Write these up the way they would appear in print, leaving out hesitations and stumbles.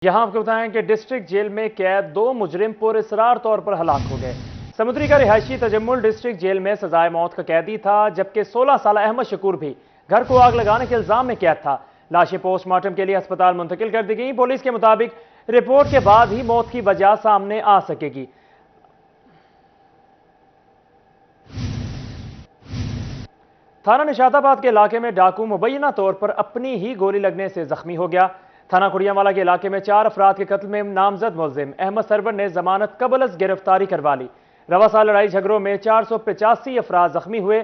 یہاں آپ کو بتائیں کہ ڈسٹرکٹ جیل میں قید 2 مجرم پر اصرار طور پر ہلاک ہو گئے۔ سمندری کا رہائشی تجمل ڈسٹرکٹ جیل میں سزائے موت کا قیدی تھا، جبکہ 16 سالہ احمد شکور بھی گھر کو آگ لگانے کے الزام میں قید تھا۔ لاشیں پوسٹ مارٹم کے لیے ہسپتال منتقل کر دی گئیں۔ پولیس کے مطابق رپورٹ کے بعد ہی موت کی وجہ سامنے آ سکے گی۔ تھانہ نشاط آباد کے علاقے میں ڈاکو مبینہ طور پر اپنی ہی گولی لگنے سے زخمی ہو گیا۔ تھانہ کھڑیاوالا کے علاقے میں 4 افراد کے قتل میں نامزد ملزم احمد سرور نے ضمانت قبل از گرفتاری کروا لی۔ رواں سال لڑائی جھگڑوں میں 485 افراد زخمی ہوئے،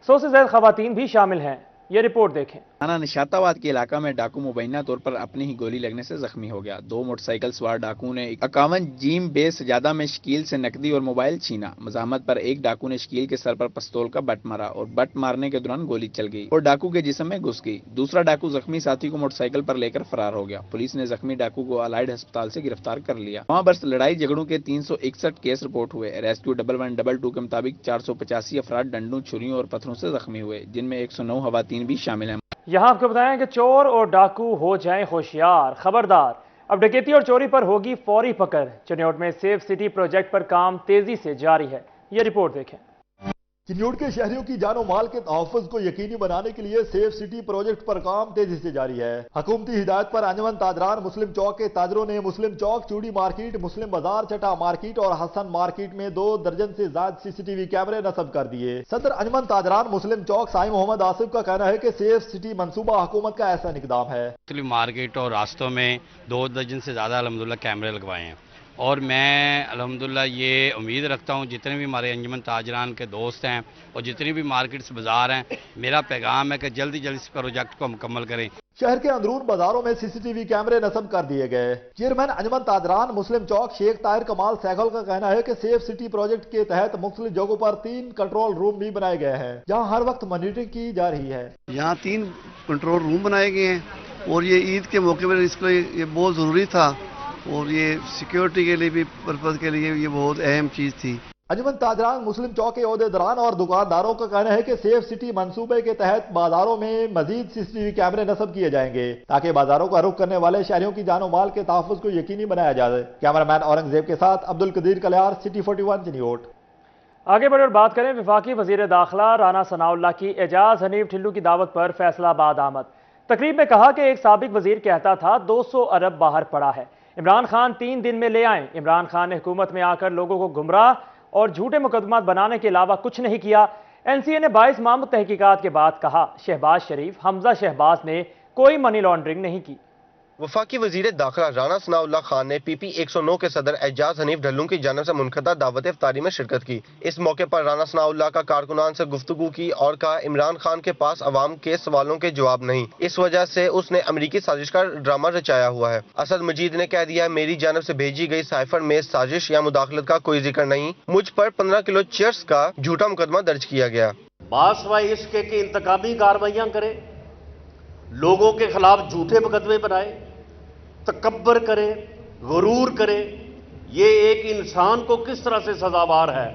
100 سے زائد خواتین بھی شامل ہیں۔ یہ رپورٹ دیکھیں۔ تھانہ نشاط آباد کے علاقہ میں ڈاکو مبینہ طور پر اپنی ہی گولی لگنے سے زخمی ہو گیا۔ 2 موٹر سائیکل سوار ڈاکو نے 51 جیم بے سجادہ میں شکیل سے نقدی اور موبائل چھینا۔ مزاحمت پر ایک ڈاکو نے شکیل کے سر پر پستول کا بٹ مارا اور بٹ مارنے کے دوران گولی چل گئی اور ڈاکو کے جسم میں گھس گئی۔ دوسرا ڈاکو زخمی ساتھی کو موٹر سائیکل پر لے کر فرار ہو گیا۔ پولیس نے زخمی ڈاکو کو الائڈ ہسپتال سے گرفتار کر لیا۔ وہاں برس لڑائی جھگڑوں کے 361 کیس رپورٹ ہوئے۔ ریسکیو 1122 کے مطابق 485 افراد ڈنڈوں، چھریوں اور پتھروں سے زخمی ہوئے، جن میں 109 خواتین بھی شامل ہیں۔ یہاں آپ کو بتائیں کہ چور اور ڈاکو ہو جائیں ہوشیار، خبردار، اب ڈکیتی اور چوری پر ہوگی فوری پکڑ۔ چنیوٹ میں سیف سٹی پروجیکٹ پر کام تیزی سے جاری ہے۔ یہ رپورٹ دیکھیں۔ چنیوٹ کے شہریوں کی جان و مال کے تحفظ کو یقینی بنانے کے لیے سیف سٹی پروجیکٹ پر کام تیزی سے جاری ہے۔ حکومتی ہدایت پر انجمن تاجران مسلم چوک کے تاجروں نے مسلم چوک، چوڑی مارکیٹ، مسلم بازار، چٹا مارکیٹ اور حسن مارکیٹ میں 2 درجن سے زائد CCTV کیمرے نصب کر دیے۔ صدر انجمن تاجران مسلم چوک سائی محمد آصف کا کہنا ہے کہ سیف سٹی منصوبہ حکومت کا ایسا اقدام ہے۔ مارکیٹ اور راستوں میں 2 درجن سے زیادہ الحمدللہ کیمرے لگوائے ہیں، اور میں الحمدللہ یہ امید رکھتا ہوں جتنے بھی ہمارے انجمن تاجران کے دوست ہیں اور جتنی بھی مارکیٹس بازار ہیں، میرا پیغام ہے کہ جلدی جلدی اس پروجیکٹ کو مکمل کریں۔ شہر کے اندرون بازاروں میں CCTV کیمرے نصب کر دیے گئے۔ چیئرمین انجمن تاجران مسلم چوک شیخ طاہر کمال سیگل کا کہنا ہے کہ سیف سٹی پروجیکٹ کے تحت مختلف جگہوں پر 3 کنٹرول روم بھی بنائے گئے ہیں، جہاں ہر وقت مانیٹرنگ کی جا رہی ہے۔ یہاں 3 کنٹرول روم بنائے گئے ہیں اور یہ عید کے موقع پر اس کو یہ بہت ضروری تھا، اور یہ سیکیورٹی کے لیے بھی پرپز کے لیے یہ بہت اہم چیز تھی۔ انجمن تاجران مسلم چوک کے عہدیداران اور دکانداروں کا کہنا ہے کہ سیف سٹی منصوبے کے تحت بازاروں میں مزید CCTV کیمرے نصب کیے جائیں گے تاکہ بازاروں کا رخ کرنے والے شہریوں کی جان و مال کے تحفظ کو یقینی بنایا جائے۔ کیمرامین اورنگزیب کے ساتھ عبدالقدیر کلیار، سٹی 41 چنیوٹ۔ آگے بڑھے اور بات کریں وفاقی وزیر داخلہ رانا ثناء اللہ کی اعجاز حنیف ٹھلو کی دعوت پر فیصلہ آباد آمد۔ تقریب میں کہا کہ ایک سابق وزیر کہتا تھا 200 ارب باہر پڑا ہے، عمران خان 3 دن میں لے آئیں۔ عمران خان نے حکومت میں آ کر لوگوں کو گمراہ اور جھوٹے مقدمات بنانے کے علاوہ کچھ نہیں کیا۔ NCA نے 22 معمر تحقیقات کے بعد کہا شہباز شریف، حمزہ شہباز نے کوئی منی لانڈرنگ نہیں کی۔ وفاقی وزیر داخلہ رانا ثناء اللہ خان نے PP 109 کے صدر اعجاز حنیف ڈھلوں کی جانب سے منعقدہ دعوت افطاری میں شرکت کی۔ اس موقع پر رانا ثناء اللہ کا کارکنان سے گفتگو کی اور کہا عمران خان کے پاس عوام کے سوالوں کے جواب نہیں، اس وجہ سے اس نے امریکی سازش کا ڈرامہ رچایا ہوا ہے۔ اسد مجید نے کہہ دیا میری جانب سے بھیجی گئی سائفر میں سازش یا مداخلت کا کوئی ذکر نہیں، مجھ پر 15 کلو چیئرز کا جھوٹا مقدمہ درج کیا گیا۔ باسوائے اس کے کہ انتقامی کارروائیاں کرے، لوگوں کے خلاف جھوٹے مقدمے بنائے، تکبر کرے، غرور کرے، یہ ایک انسان کو کس طرح سے سزاوار ہے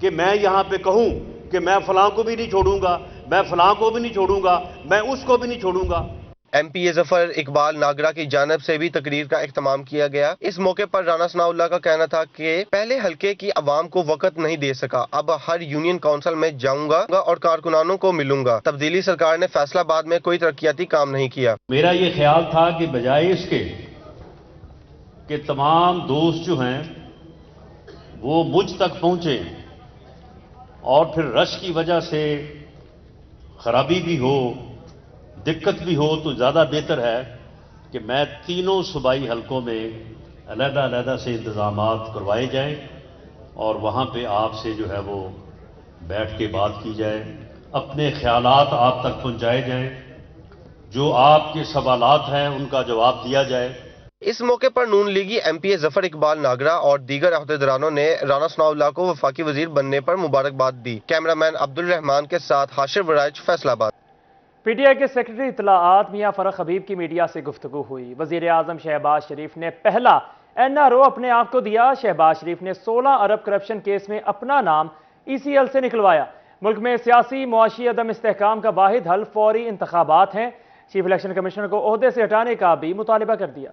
کہ میں یہاں پہ کہوں کہ میں فلاں کو بھی نہیں چھوڑوں گا، میں فلاں کو بھی نہیں چھوڑوں گا، میں اس کو بھی نہیں چھوڑوں گا۔ MP ظفر اقبال ناگرہ کی جانب سے بھی تقریر کا اہتمام کیا گیا۔ اس موقع پر رانا ثناء اللہ کا کہنا تھا کہ پہلے حلقے کی عوام کو وقت نہیں دے سکا، اب ہر یونین کونسل میں جاؤں گا اور کارکنانوں کو ملوں گا۔ تبدیلی سرکار نے فیصلہ آباد میں کوئی ترقیاتی کام نہیں کیا۔ میرا یہ خیال تھا کہ بجائے اس کے کہ تمام دوست جو ہیں وہ مجھ تک پہنچے اور پھر رش کی وجہ سے خرابی بھی ہو، دقت بھی ہو، تو زیادہ بہتر ہے کہ میں تینوں صوبائی حلقوں میں علیحدہ علیحدہ سے انتظامات کروائے جائیں اور وہاں پہ آپ سے جو ہے وہ بیٹھ کے بات کی جائے، اپنے خیالات آپ تک پہنچائے جائیں، جو آپ کے سوالات ہیں ان کا جواب دیا جائے۔ اس موقع پر نون لیگی MP ظفر اقبال ناگرہ اور دیگر عہدیداروں نے رانا ثناء اللہ کو وفاقی وزیر بننے پر مبارکباد دی۔ کیمرامین عبدالرحمان کے ساتھ حاشر ورائج، فیصلہ آباد۔ PTI کے سیکرٹری اطلاعات میاں فرخ حبیب کی میڈیا سے گفتگو ہوئی۔ وزیر اعظم شہباز شریف نے پہلا NRO اپنے آپ کو دیا۔ شہباز شریف نے 16 ارب کرپشن کیس میں اپنا نام ECL سے نکلوایا۔ ملک میں سیاسی معاشی عدم استحکام کا واحد حل فوری انتخابات ہیں۔ چیف الیکشن کمشنر کو عہدے سے ہٹانے کا بھی مطالبہ کر دیا۔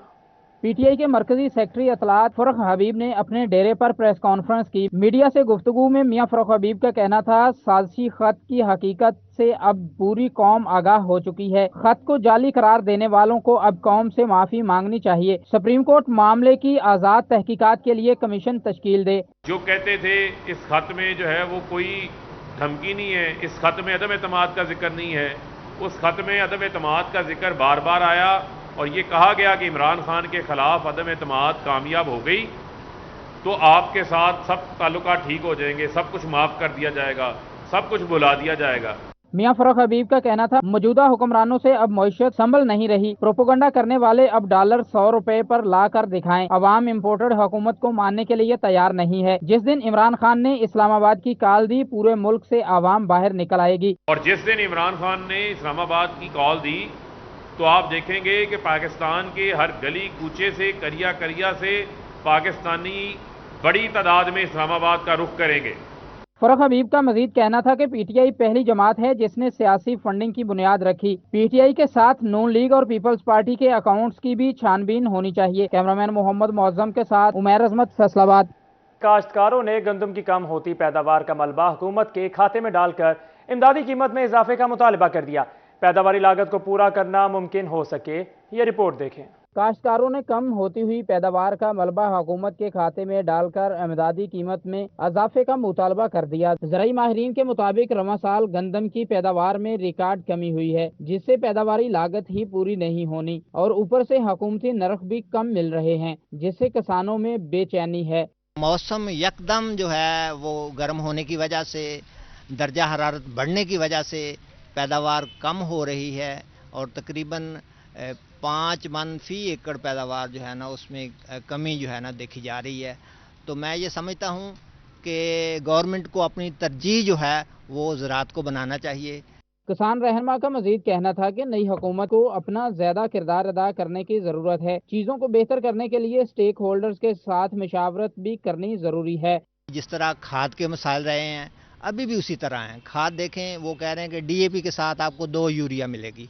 पी टी आई के मरकजी सेक्रेटरी इतलात फरुख हबीब ने अपने डेरे पर प्रेस कॉन्फ्रेंस की। मीडिया से गुफ्तगू में मियां फरुख हबीब का कहना था, साजिशी खत की हकीकत से अब पूरी कौम आगाह हो चुकी है। खत को जाली करार देने वालों को अब कौम से माफी मांगनी चाहिए। सुप्रीम कोर्ट मामले की आज़ाद तहकीकात के लिए कमीशन तश्कील दे। जो कहते थे इस खत में जो है वो कोई धमकी नहीं है, इस खत में अदम एतमाद का जिक्र नहीं है, उस खत में अदम एतमाद का जिक्र बार बार आया और ये कहा गया कि इमरान खान के खिलाफ अदम एतमाद कामयाब हो गई तो आपके साथ सब ताल्लुकात ठीक हो जाएंगे, सब कुछ माफ कर दिया जाएगा, सब कुछ बुला दिया जाएगा। मियां फरुख हबीब का कहना था, मौजूदा हुक्मरानों से अब मईशत संभल नहीं रही। प्रोपोगंडा करने वाले अब डॉलर 100 रुपए पर ला कर दिखाएं। अवाम इम्पोर्टेड हुकूमत को मानने के लिए तैयार नहीं है। जिस दिन इमरान खान ने इस्लामाबाद की कॉल दी, पूरे मुल्क से आवाम बाहर निकल आएगी। और जिस दिन इमरान खान ने इस्लामाबाद की कॉल दी तो आप देखेंगे कि पाकिस्तान के हर गली कूचे से, करिया करिया से पाकिस्तानी बड़ी तादाद में इस्लामाबाद का रुख करेंगे। फरुख हबीब का मजीद कहना था कि पीटीआई पहली जमात है जिसने सियासी फंडिंग की बुनियाद रखी। पीटीआई के साथ नून लीग और पीपल्स पार्टी के अकाउंट्स की भी छानबीन होनी चाहिए। कैमरामैन मोहम्मद मुअज्जम के साथ उमैर अजमत, फैसलाबाद। काश्तकारों ने गंदम की कम होती पैदावार का मलबा हुकूमत के खाते में डालकर इमदादी कीमत में इजाफे का मुतालबा कर दिया। पैदावारी लागत को पूरा करना मुमकिन हो सके, ये रिपोर्ट देखें। काश्तकारों ने कम होती हुई पैदावार का मलबा हुकूमत के खाते में डालकर इमदादी कीमत में इजाफे का मुतालबा कर दिया। ज़राई माहिरीन के मुताबिक रवा साल गंदम की पैदावार में रिकॉर्ड कमी हुई है, जिससे पैदावारी लागत ही पूरी नहीं होनी और ऊपर से हुकूमती नर्ख भी कम मिल रहे हैं, जिससे किसानों में बेचैनी है। मौसम यकदम जो है वो गर्म होने की वजह से, दर्जा हरारत बढ़ने की वजह से पैदावार कम हो रही है और तकरीबन 5 मन फी एकड़ पैदावार जो है ना उसमें कमी जो है ना देखी जा रही है। तो मैं ये समझता हूँ कि गवर्नमेंट को अपनी तरजीह जो है वो ज़राअत को बनाना चाहिए। किसान रहनुमा का मजीद कहना था कि नई हुकूमत को अपना ज्यादा किरदार अदा करने की जरूरत है। चीजों को बेहतर करने के लिए स्टेक होल्डर्स के साथ मशावरत भी करनी जरूरी है। जिस तरह खाद के मसाइल रहे हैं अभी भी उसी तरह हैं। खाद देखें, वो कह रहे हैं कि डीएपी के साथ आपको 2 यूरिया मिलेगी।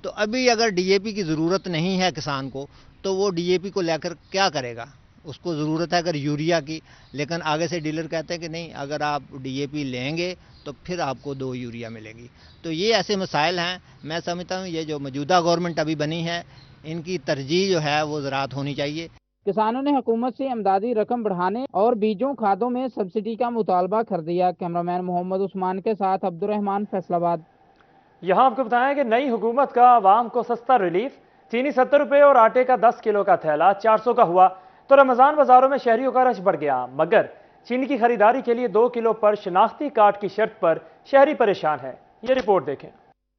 तो अभी अगर डीएपी की ज़रूरत नहीं है किसान को तो वो डीएपी को लेकर क्या करेगा? उसको ज़रूरत है अगर यूरिया की, लेकिन आगे से डीलर कहते हैं कि नहीं, अगर आप डीएपी लेंगे तो फिर आपको 2 यूरिया मिलेगी। तो ये ऐसे मसाइल हैं। मैं समझता हूँ ये जो मौजूदा गवर्नमेंट अभी बनी है इनकी तरजीह जो है वो ज़राअत होनी चाहिए। किसानों ने हुकूमत से इमदादी रकम बढ़ाने और बीजों खादों में सब्सिडी का मुतालबा कर दिया। कैमरामैन मोहम्मद उस्मान के साथ अब्दुर्रहमान, फैसलाबाद। यहाँ आपको बताएं कि नई हुकूमत का आवाम को सस्ता रिलीफ। चीनी 70 रुपये और आटे का 10 किलो का थैला 400 का हुआ तो रमजान बाजारों में शहरियों का रश बढ़ गया। मगर चीनी की खरीदारी के लिए 2 किलो पर शनाख्ती कार्ड की शर्त पर शहरी परेशान है। ये रिपोर्ट देखें।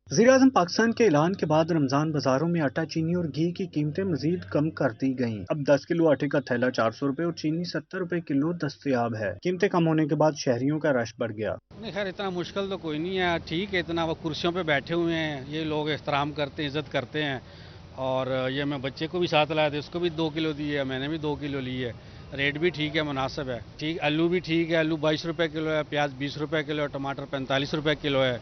वज़ीर-ए-आज़म पाकिस्तान के ऐलान के बाद रमजान बाजारों में आटा, चीनी और घी की कीमतें मजीद कम कर दी गईं। अब 10 किलो आटे का थैला 400 रुपए और चीनी 70 रुपए किलो दस्तयाब है। कीमतें कम होने के बाद शहरियों का रश बढ़ गया। नहीं खैर इतना मुश्किल तो कोई नहीं है, ठीक है। इतना वो कुर्सियों पे बैठे हुए हैं, ये लोग एहतराम करते हैं, इज्जत करते हैं। और ये मैं बच्चे को भी साथ लाया था, उसको भी 2 किलो दी है, मैंने भी 2 किलो ली है। रेट भी ठीक है, मुनासिब है। ठीक, आलू भी ठीक है, आलू 22 रुपये किलो है, प्याज 20 रुपये किलो है, टमाटर 45 रुपये किलो है।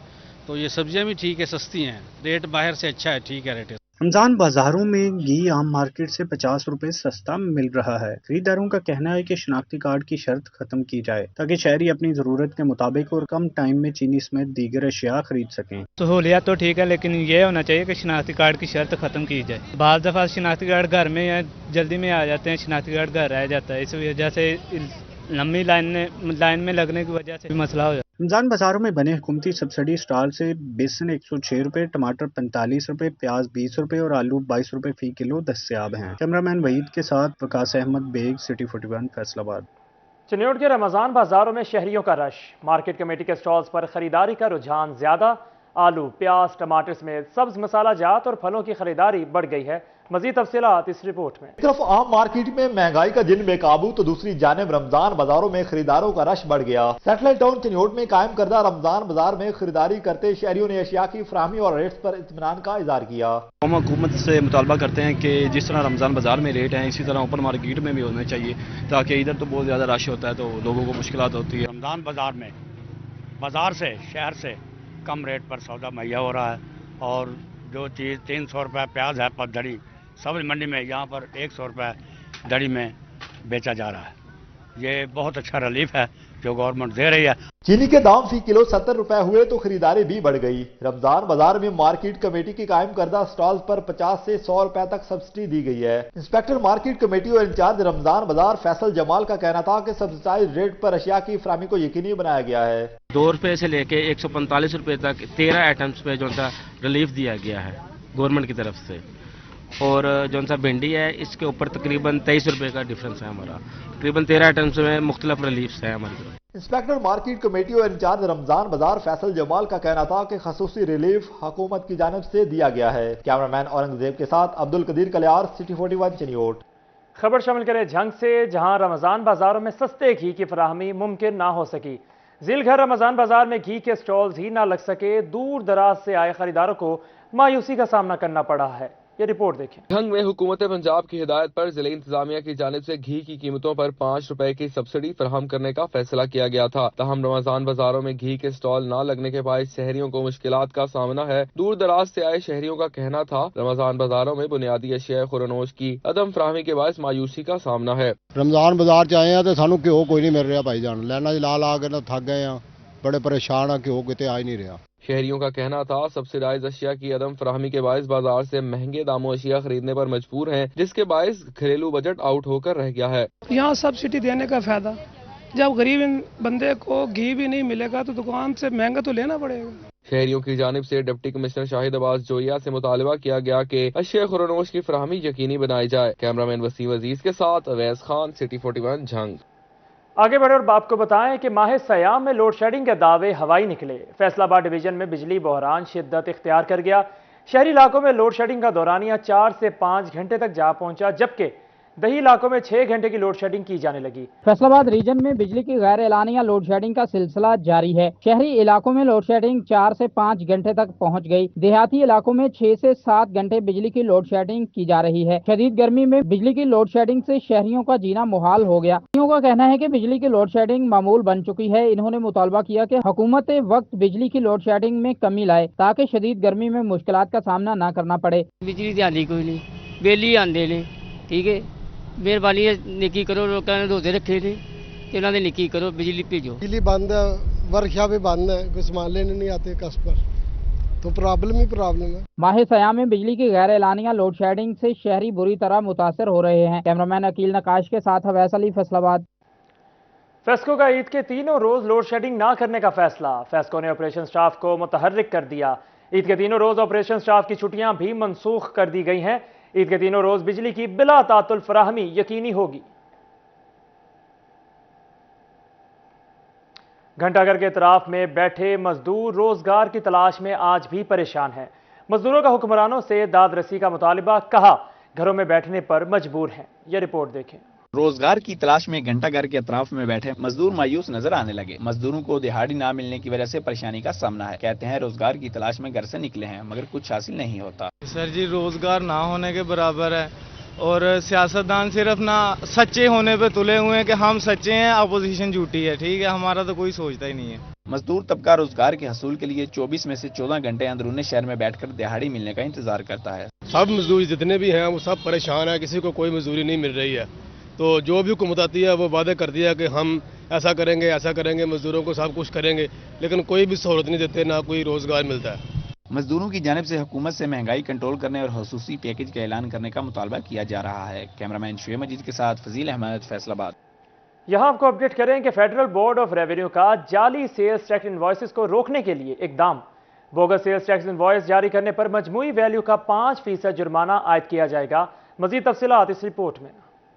तो ये सब्जियां भी ठीक है, सस्ती हैं। रेट बाहर से अच्छा है, ठीक है रेट। रमजान बाजारों में घी आम मार्केट से 50 रुपए सस्ता मिल रहा है। खरीदारों का कहना है कि शनाख्ती कार्ड की शर्त खत्म की जाए ताकि शहरी अपनी जरूरत के मुताबिक और कम टाइम में चीनी समेत दीगर अशिया खरीद सकें। सहूलियत तो ठीक है, लेकिन ये होना चाहिए कि शनाख्ती कार्ड की शर्त खत्म की जाए। बाज़ दफा शनाख्ती कार्ड घर में या जल्दी में आ जाते हैं, शनाख्ती कार्ड घर रह जाता है। इस वजह से लंबी लाइन में लगने की वजह से भी मसला हो जाता है। रमजान बाजारों में बने हुकूमती सब्सिडी स्टॉल से बेसन 106 रुपए, टमाटर 45 रुपए, प्याज 20 रुपए और आलू 22 रुपए फी किलो दस्तयाब हैं। कैमरामैन वहीद के साथ वकास अहमद बेग, सिटी 41, फैसलाबाद। चिन्योट के रमजान बाजारों में शहरियों का रश। मार्केट कमेटी के स्टॉल्स पर खरीदारी का रुझान ज्यादा। आलू, प्याज, टमाटर समेत सब्ज मसाला जात और फलों की खरीदारी बढ़ गई है। मजीद तफसीलात इस रिपोर्ट में। एक तरफ आम मार्केट में महंगाई का जिन बेकाबू तो दूसरी जानिब रमजान बाजारों में खरीदारों का रश बढ़ गया। सैटेलाइट टाउन चिन्योट में कायम करदा रमजान बाजार में खरीदारी करते शहरियों ने अशिया की फराहमी और रेट्स पर इत्मीनान का इजहार किया। हम हुकूमत से मुतालबा करते हैं कि जिस तरह रमजान बाजार में रेट हैं इसी तरह ओपन मार्केट में भी होने चाहिए, ताकि इधर तो बहुत ज़्यादा रश होता है तो लोगों को मुश्किलात होती है। रमजान बाजार में बाजार से शहर से कम रेट पर सौदा मुहैया हो रहा है और जो चीज़ 300 रुपये प्याज है पधड़ी, सब्ज मंडी में यहाँ पर 100 रुपये दड़ी में बेचा जा रहा है। ये बहुत अच्छा रिलीफ है जो गवर्नमेंट दे रही है। चीनी के दाम फी किलो 70 रुपए हुए तो खरीदारी भी बढ़ गई। रमजान बाजार में मार्केट कमेटी की कायम करदा स्टॉल्स पर 50 से 100 रुपए तक सब्सिडी दी गई है। इंस्पेक्टर मार्केट कमेटी और इंचार्ज रमजान बाजार फैसल जमाल का कहना था कि सब्सिडाइज रेट पर अशिया की फराहमी को यकीनी बनाया गया है। 2 रुपए से लेके 145 रुपए तक 13 आइटम्स पे जो सा रिलीफ दिया गया है गवर्नमेंट की तरफ से। और जो सा भिंडी है इसके ऊपर तकरीबन 23 रुपए का डिफरेंस है हमारा। तकरीबन 13 आइटम्स में मुख्तलिफ रिलीफ्स हैं हमारी तरफ। इंस्पेक्टर मार्केट कमेटी और इंचार्ज रमजान बाजार फैसल जमाल का कहना था कि खसूसी रिलीफ हुकूमत की जानिब से दिया गया है। कैमरामैन औरंगजेब के साथ अब्दुल कदीर कलियार, सिटी 41 चिनियोट। खबर शामिल करें झंग से, जहां रमजान बाजारों में सस्ते घी की फराहमी मुमकिन ना हो सकी। जिल घर रमजान बाजार में घी के स्टॉल्स ही ना लग सके, दूर दराज से आए खरीदारों को मायूसी का सामना करना पड़ा है। ये रिपोर्ट देखें। झंग में हुकूमत पंजाब की हिदायत पर जिले इंतजामिया की जानिब से घी की कीमतों पर 5 रुपए की सब्सिडी फराहम करने का फैसला किया गया था। तहम रमजान बाजारों में घी के स्टॉल न लगने के बायस शहरियों को मुश्किलात का सामना है। दूर दराज से आए शहरियों का कहना था रमजान बाजारों में बुनियादी अशिया खुरनोश की अदम फराहमी के बायस मायूसी का सामना है। रमजान बाजार च आए हैं तो सानू घ्यो कोई नहीं मिल रहा भाई जान, लाइना ला ला के ना थक गए हैं, बड़े परेशान है, घ्यो किते आ ही नहीं रहा। शहरियों का कहना था सब्सिडाइज अशिया की अदम फराहमी के बायस बाजार से महंगे दामों अशिया खरीदने पर मजबूर हैं, जिसके बायस घरेलू बजट आउट होकर रह गया है। यहाँ सब्सिडी देने का फायदा, जब गरीब बंदे को घी भी नहीं मिलेगा तो दुकान से महंगा तो लेना पड़ेगा। शहरियों की जानिब से डिप्टी कमिश्नर शाहिद अब्बास जोया से मुतालबा किया गया कि अशिया खुरनोश की फराहमी यकीनी बनाई जाए। कैमरामैन वसीम अजीज के साथ अवैस खान, सिटी 41 झंग। आगे बढ़े और आपको बताएं कि माह सयाम में लोड शेडिंग के दावे हवाई निकले। फैसलाबाद डिवीजन में बिजली बहरान शिद्दत इख्तियार कर गया। शहरी इलाकों में लोड शेडिंग का दौरानिया 4 से 5 घंटे तक जा पहुंचा, जबकि दही इलाकों में 6 घंटे की लोड शेडिंग की जाने लगी। फैसलाबाद रीजन में बिजली की गैर एलानिया लोड शेडिंग का सिलसिला जारी है। शहरी इलाकों में लोड शेडिंग 4 से 5 घंटे तक पहुंच गई। देहाती इलाकों में 6 से 7 घंटे बिजली की लोड शेडिंग की जा रही है। शदीद गर्मी में बिजली की लोड शेडिंग से शहरियों का जीना मुहाल हो गया। शहरियों का कहना है कि बिजली की लोड शेडिंग मामूल बन चुकी है। इन्होंने मुतालबा किया कि हुकूमत वक्त बिजली की लोड शेडिंग में कमी लाए ताकि शदीद गर्मी में मुश्किलात का सामना न करना पड़े। बिजली दी आंदी कोई नहीं, बिल ही आंदे ने, ठीक है। मेहरबानी निकी करो, लोगों ने रोजे रखे थे, इन्हों ने निकी करो, बिजली भेजो। बिजली बंद है, वर्कशा भी बंद है, कोई सामान लेने नहीं आते कस्टमर, तो प्रॉब्लम ही प्रॉब्लम है। माह सयाम में बिजली की गैर एलानिया लोड शेडिंग से शहरी बुरी तरह मुतासर हो रहे हैं। कैमरामैन अकील नकाश के साथ अवैस अली, फैसलाबाद। फेस्को का ईद के तीनों रोज लोड शेडिंग ना करने का फैसला। फेस्को ने ऑपरेशन स्टाफ को मुतहर्रिक कर दिया। ईद के तीनों रोज ऑपरेशन स्टाफ की छुट्टियां भी मनसूख कर दी गई हैं। ईद के तीनों रोज बिजली की बिला तातुल फराहमी यकीनी होगी। घंटाघर के इतराफ में बैठे मजदूर रोजगार की तलाश में आज भी परेशान हैं। मजदूरों का हुक्मरानों से दाद रसी का मुतालिबा, कहा घरों में बैठने पर मजबूर हैं। यह रिपोर्ट देखें। रोजगार की तलाश में घंटाघर के अतराफ में बैठे मजदूर मायूस नजर आने लगे। मजदूरों को दिहाड़ी ना मिलने की वजह से परेशानी का सामना है। कहते हैं रोजगार की तलाश में घर से निकले हैं मगर कुछ हासिल नहीं होता। सर जी, रोजगार ना होने के बराबर है और सियासतदान सिर्फ ना सच्चे होने पे तुले हुए हैं कि हम सच्चे हैं, अपोजिशन झूठी है, ठीक है। हमारा तो कोई सोचता ही नहीं है। मजदूर तबका रोजगार के हसूल के लिए 24 में से 14 घंटे अंदरूनी शहर में बैठकर दिहाड़ी मिलने का इंतजार करता है। सब मजदूर जितने भी हैं वो सब परेशान है, किसी को कोई मजदूरी नहीं मिल रही है। तो जो भी हुकूमत आती है वो वादे कर दिया कि हम ऐसा करेंगे, मजदूरों को सब कुछ करेंगे, लेकिन कोई भी सहूलत नहीं देते, ना कोई रोजगार मिलता है। मजदूरों की जानिब से हुकूमत से महंगाई कंट्रोल करने और खसूसी पैकेज का ऐलान करने का मुतालबा किया जा रहा है। कैमरामैन शुएब मजीद के साथ फजील अहमद, फैसलाबाद। यहां आपको अपडेट करें कि फेडरल बोर्ड ऑफ रेवेन्यू का जाली सेल्स टैक्स इनवॉइसेस को रोकने के लिए इकदाम। बोगस सेल्स टैक्स इनवॉइस जारी करने पर मजमूई वैल्यू का 5% जुर्माना आयद किया जाएगा। मजीद तफसीलात इस रिपोर्ट में।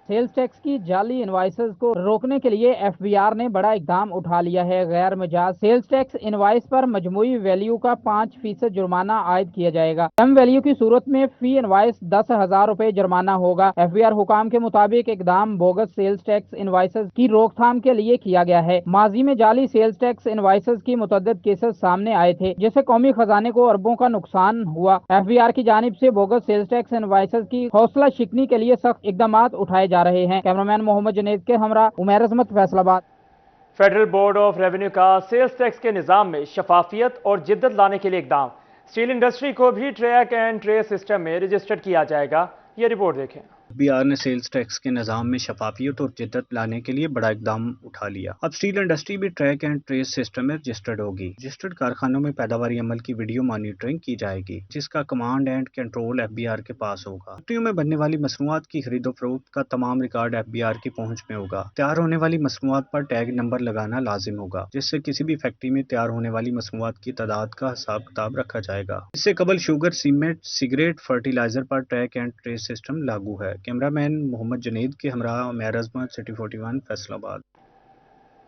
सेल्स टैक्स की जाली इनवाइसेस को रोकने के लिए एफबीआर ने बड़ा इकदाम उठा लिया है। गैर मजाज सेल्स टैक्स इनवाइस पर मजमूई वैल्यू का 5% जुर्माना आयद किया जाएगा। कम वैल्यू की सूरत में फी इनवाइस 10,000 रुपए जुर्माना होगा। एफबीआर हुकाम के मुताबिक इकदाम बोगस सेल्स टैक्स इनवाइसेस की रोकथाम के लिए किया गया है। माजी में जाली सेल्स टैक्स इनवाइसेस की मुतअद्दिद केसेस सामने आए थे जिससे कौमी खजाने को अरबों का नुकसान हुआ। एफबीआर की जानिब से बोगस सेल्स टैक्स इनवाइसेस की हौसला शिकनी के लिए सख्त इकदाम उठाए जा रहे हैं। कैमरामैन मोहम्मद जुनैद के हमरा Umair Azmat, Faisalabad. Federal board of revenue का सेल्स टैक्स के निजाम में शफाफियत और जिद्दत लाने के लिए इकदाम। स्टील इंडस्ट्री को भी ट्रैक एंड ट्रेस सिस्टम में रजिस्टर्ड किया जाएगा। ये रिपोर्ट देखें। FBR ने सेल्स टैक्स के निज़ाम में शफाफियत और जिद्दत लाने के लिए बड़ा इकदाम उठा लिया। अब स्टील इंडस्ट्री भी ट्रैक एंड ट्रेस सिस्टम में रजिस्टर्ड होगी। रजिस्टर्ड कारखानों में पैदावारी अमल की वीडियो मॉनिटरिंग की जाएगी, जिसका कमांड एंड कंट्रोल FBR के पास होगा। फैक्ट्रियों में बनने वाली मसनूआत की खरीदो फरोख्त का तमाम रिकॉर्ड FBR की पहुंच में होगा। तैयार होने वाली मसनूआत पर टैग नंबर लगाना लाजिम होगा, जिससे किसी भी फैक्ट्री में तैयार होने वाली मसनूआत की तादाद का हिसाब किताब रखा जाएगा। इससे कबल शुगर, सीमेंट, सिगरेट, फर्टिलाइजर पर ट्रैक एंड ट्रेस सिस्टम लागू है। कैमरामैन मोहम्मद जनीद के हमरा मेहर अजमत, सिटी 41 फैसलाबाद।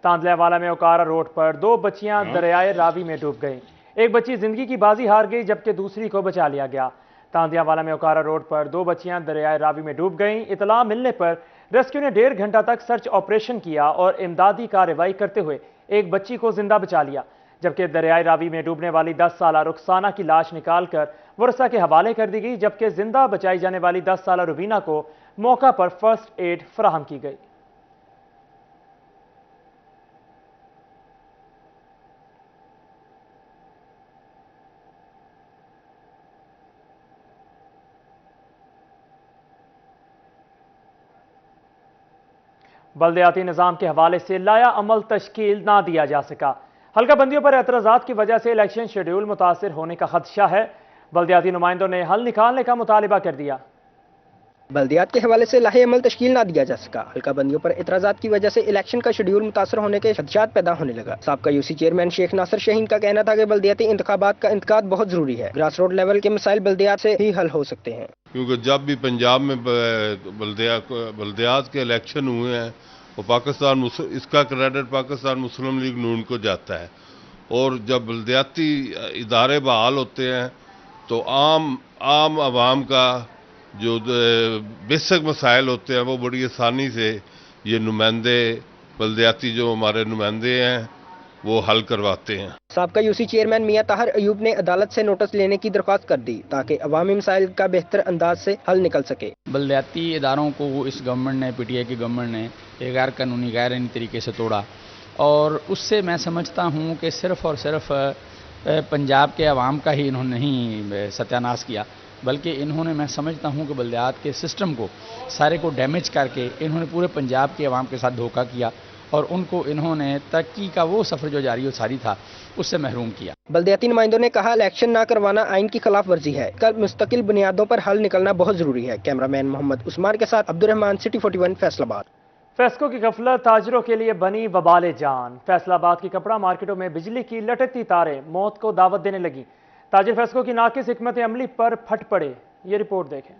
तांदल्यावाला में ओकारा रोड पर 2 बच्चियां दरियाए रावी में डूब गईं। एक बच्ची जिंदगी की बाजी हार गई, जबकि दूसरी को बचा लिया गया। तांदल्यावाला में ओकारा रोड पर 2 बच्चियां दरियाए रावी में डूब गईं। इतला मिलने पर रेस्क्यू ने 1.5 घंटा तक सर्च ऑपरेशन किया और इमदादी कार्रवाई करते हुए एक बच्ची को जिंदा बचा लिया, जबकि दरियाए रावी में डूबने वाली 10 साला रुखसाना की लाश निकालकर वर्षा के हवाले कर दी गई, जबकि जिंदा बचाई जाने वाली 10 साला रुबीना को मौका पर फर्स्ट एड फराहम की गई। बल्दियाती निज़ाम के हवाले से लाया अमल तश्कील ना दिया जा सका। हल्का बंदियों पर एतराज़ात की वजह से इलेक्शन शेड्यूल मुतासिर होने का खदशा है। बल्दियाती नुमाइंदों ने हल निकालने का मुतालिबा कर दिया। बल्दियात के हवाले से लाहे अमल तश्कील ना दिया जा सका। हल्का बंदियों पर एतराज़ात की वजह से इलेक्शन का शेड्यूल मुतासर होने के खदशात पैदा होने लगा। साबका यूसी चेयरमैन शेख नासिर शाहीन का कहना था कि बल्दियाती इंतखाबात का इंतकाद बहुत जरूरी है। ग्रास रोड लेवल के मसाइल बल्दियात से ही हल हो सकते हैं, क्योंकि जब भी पंजाब में बल्दियात के इलेक्शन हुए हैं वो पाकिस्तान, इसका क्रेडिट पाकिस्तान मुस्लिम लीग नून को जाता है। और जब बल्दियाती इदारे बहाल होते हैं तो आम आवाम का जो बेसिक मसाइल होते हैं वो बड़ी आसानी से ये नुमाइंदे, बल्दियाती जो हमारे नुमाइंदे हैं वो हल करवाते हैं। साबका यूसी चेयरमैन मियां ताहिर अयूब ने अदालत से नोटिस लेने की दरख्वास्त कर दी ताकि अवामी मसाइल का बेहतर अंदाज से हल निकल सके। बल्दियाती इदारों को इस गवर्नमेंट ने, PTI की गवर्नमेंट ने एक गैर कानूनी, गैर आईनी तरीके से तोड़ा, और उससे मैं समझता हूँ कि सिर्फ़ और सिर्फ पंजाब के अवाम का ही इन्होंने नहीं सत्यानाश किया, बल्कि इन्होंने, मैं समझता हूँ कि बल्दियात के सिस्टम को सारे को डैमेज करके इन्होंने पूरे पंजाब के अवाम के साथ धोखा किया और उनको इन्होंने तरक्की का वो सफ़र जो जारी सारी था उससे महरूम किया। बल्दियाती नुमाइंदों ने कहा इलेक्शन ना करवाना आइन की खिलाफ वर्जी है। कल मुस्तकिल बुनियादों पर हल निकलना बहुत जरूरी है। कैमरामैन मोहम्मद उस्मान के साथ अब्दुर्रहमान, सिटी 41 फैसलाबाद। फेस्को की गफलत ताजरों के लिए बनी वबाले जान। फैसलाबाद की कपड़ा मार्केटों में बिजली की लटकती तारें मौत को दावत देने लगी। ताजिर फेस्को की नाकिस हिकमत अमली पर फट पड़े। ये रिपोर्ट देखें।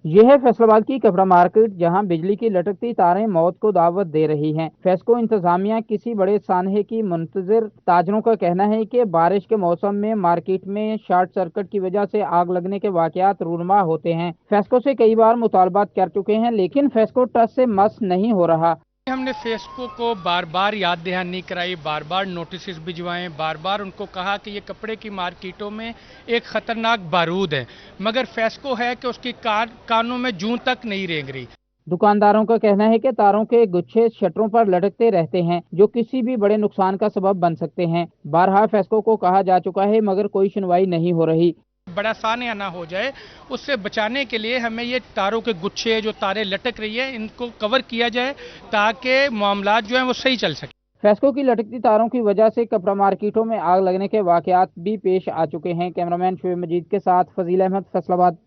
यह है फैसलाबाद की कपड़ा मार्केट, जहां बिजली की लटकती तारें मौत को दावत दे रही हैं। फेस्को इंतजामिया किसी बड़े सानहे की मुंतजिर। ताजरों का कहना है कि बारिश के मौसम में मार्केट में शॉर्ट सर्किट की वजह से आग लगने के वाकयात रूनमा होते हैं। फेस्को से कई बार मुतालबात कर चुके हैं, लेकिन फेस्को ट्रस्ट से मस नहीं हो रहा। हमने फेस्को को बार बार याद दहानी कराई, बार बार नोटिस भिजवाएं, बार बार उनको कहा कि ये कपड़े की मार्केटों में एक खतरनाक बारूद है, मगर फेस्को है कि उसकी कानों में जूं तक नहीं रेंग रही। दुकानदारों का कहना है कि तारों के गुच्छे शटरों पर लटकते रहते हैं, जो किसी भी बड़े नुकसान का सबब बन सकते हैं। बारहा फेस्को को कहा जा चुका है, मगर कोई सुनवाई नहीं हो रही। बड़ा सान्या ना हो जाए, उससे बचाने के लिए हमें ये तारों के गुच्छे, जो तारें लटक रही है, इनको कवर किया जाए ताकि मामलात जो हैं वो सही चल सके। फेस्को की लटकती तारों की वजह से कपड़ा मार्केटों में आग लगने के वाकयात भी पेश आ चुके हैं। कैमरामैन शुएब मजीद के साथ फजील अहमद, फैसलाबाद।